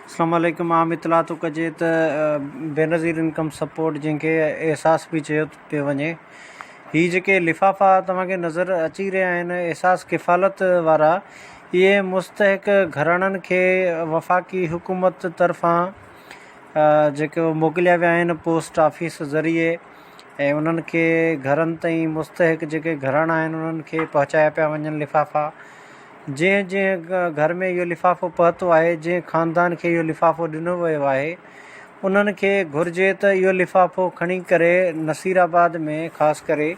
अस्सलाम वालेकुम। आम इतला थो कजे त बेनज़ीर इनकम सपोर्ट जंहिंखे एहसास बि चयो पियो वञे, हीअ जेके लिफ़ाफ़ा तव्हांखे नज़र अची रहिया आहिनि एहसास किफ़ालत वारा, इहे मुस्तहिक घराणनि खे वफ़ाक़ी हुकूमत तरफ़ां जेके मोकिलिया विया आहिनि पोस्ट ऑफिस ज़रिए, ऐं उन्हनि खे घरनि ताईं मुस्तहिक जेके घराणा आहिनि उन्हनि खे पहुचाया पिया वञनि लिफ़ाफ़ा। जंहिं जंहिं घर में इहो लिफ़ाफ़ो पहुतो आहे, जंहिं ख़ानदान खे इहो लिफ़ाफ़ो ॾिनो वियो आहे, उन्हनि खे घुरिजे त इहो लिफ़ाफ़ो खणी करे नसीराबाद में ख़ासि करे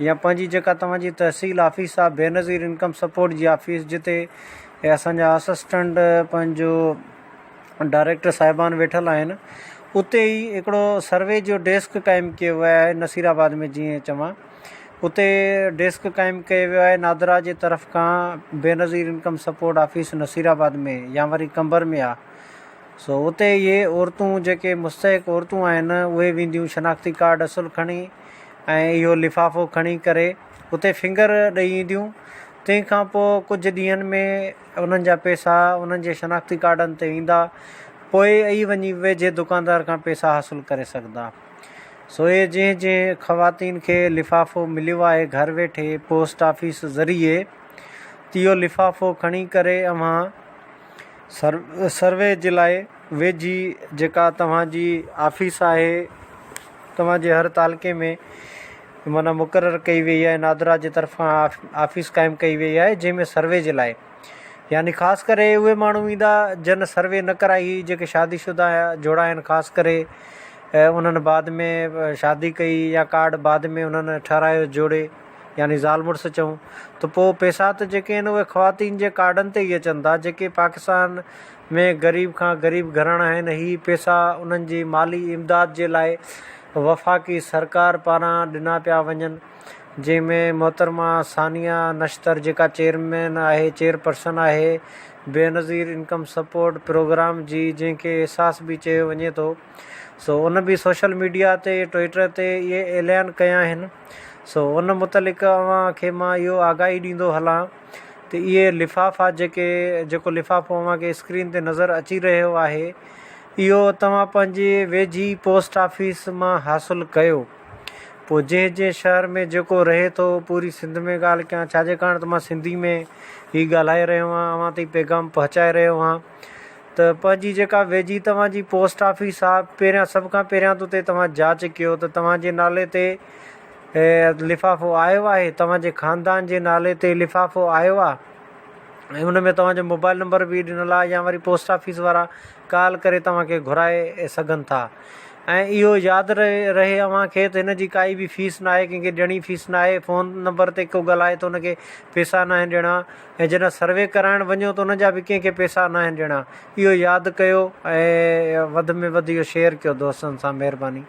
या पंहिंजी जेका तव्हांजी तहसील ऑफिस आहे बेनज़ीर इनकम सपोर्ट जी ऑफिस, जिते असांजा असिस्टेंट पंहिंजो डायरेक्टर साहिबान वेठल आहिनि, उते ई हिकिड़ो सर्वे जो डेस्क क़ाइमु कयो वियो आहे नसीराबाद में। जीअं चवां, उते डेस्क क़ाइमु कयो वियो आहे नादरा जे तरफ़ खां Benazir income support office Nasirabad में या वरी कंबर में आहे। सो उते इहे औरतूं जेके मुस्तहिक औरतूं आहिनि उहे वेंदियूं शनाख़्ती कार्ड असुलु खणी ऐं इहो लिफ़ाफ़ो खणी करे उते फिंगर ॾेई ईंदियूं। तंहिंखां पोइ कुझु ॾींहंनि में उन्हनि जा पैसा उन्हनि जे शनाख़्ती कार्डनि ते ईंदा, पोइ ई वञी वेझे दुकानदार खां पैसा हासिलु करे सघंदा। सो इहे जंहिं जंहिं ख़वातीन खे लिफ़ाफ़ो मिलियो आहे घर वेठे पोस्ट ऑफिस ज़रिए, त इहो लिफ़ाफ़ो खणी करे अव्हां सर्वे जे लाइ वेझी जेका तव्हांजी ऑफिस आहे तव्हांजे हर तालुके में माना मुक़ररु कई वई आहे, नादरा जे तरफ़ां ऑफिस क़ाइमु कई वई आहे जंहिंमें सर्वे जे लाइ, यानी ख़ासि करे उहे माण्हू ईंदा जन सर्वे न कराई, जेके शादीशुदा जोड़ा आहिनि ख़ासि करे, उन्हनि बाद में शादी कई या कार्ड बाद में उन्हनि ठारायो जोड़े, यानी ज़ाल मुड़ुसु चऊं, त पोइ पैसा त जेके आहिनि उहे ख़वातीन जे कार्डनि ते ई अचनि था। जेके पाकिस्तान में ग़रीब खां ग़रीब घराणा आहिनि, हीअ पैसा उन्हनि जी माली इमदाद जे लाइ वफ़ाक़ी सरकार पारां ॾिना पिया वञनि, जंहिंमें मोहतरमा सानिया नश्तर जेका चेयरमैन आहे, चेयरपर्सन आहे बेनज़ीर इनकम सपोर्ट प्रोग्राम जी, जंहिंखे एहसास बि चयो वञे थो। सो उन बि सोशल मीडिया ते ट्विटर ते इहे ऐलान कया आहिनि। सो उन मुतलिक़ अव्हांखे मां इहो आगाही ॾींदो हलां त इहे लिफ़ाफ़ा जेको लिफ़ाफ़ो अव्हांखे स्क्रीन ते नज़र अची रहियो आहे, इहो तव्हां पंहिंजे वेझी पोस्ट ऑफिस मां हासिलु कयो। पोइ जंहिं जंहिं शहर में जेको रहे थो, पूरी सिंध में ॻाल्हि कयां, छाजे कारण त मां सिंधी में ई ॻाल्हाए रहियो आहियां, अव्हां ताईं पैगाम पहुचाए रहियो आहियां, त पंहिंजी जेका वेझी तव्हांजी पोस्ट ऑफिस आहे, पहिरियां सभ खां पहिरियां त उते तव्हां जांच कयो त तव्हांजे नाले ते लिफ़ाफ़ो आयो आहे, तव्हांजे ख़ानदान जे नाले ते लिफ़ाफ़ो आयो आहे, ऐं हुन में तव्हांजो मोबाइल नंबर बि ॾिनल आहे, या वरी पोस्ट ऑफिस वारा कॉल करे तव्हांखे घुराए सघनि था। ऐं इहो यादि रहे अव्हांखे त हिन जी काई बि फीस न आहे, कंहिंखे ॾियणी फीस न आहे। फ़ोन नंबर ते को ॻाल्हाए त हुनखे पैसा न आहिनि ॾियणा, ऐं जॾहिं सर्वे कराइणु वञो त हुन जा बि कंहिंखे पैसा न आहिनि ॾियणा। इहो यादि कयो ऐं वधि में वधि इहो शेयर कयो दोस्तनि सां, महिरबानी।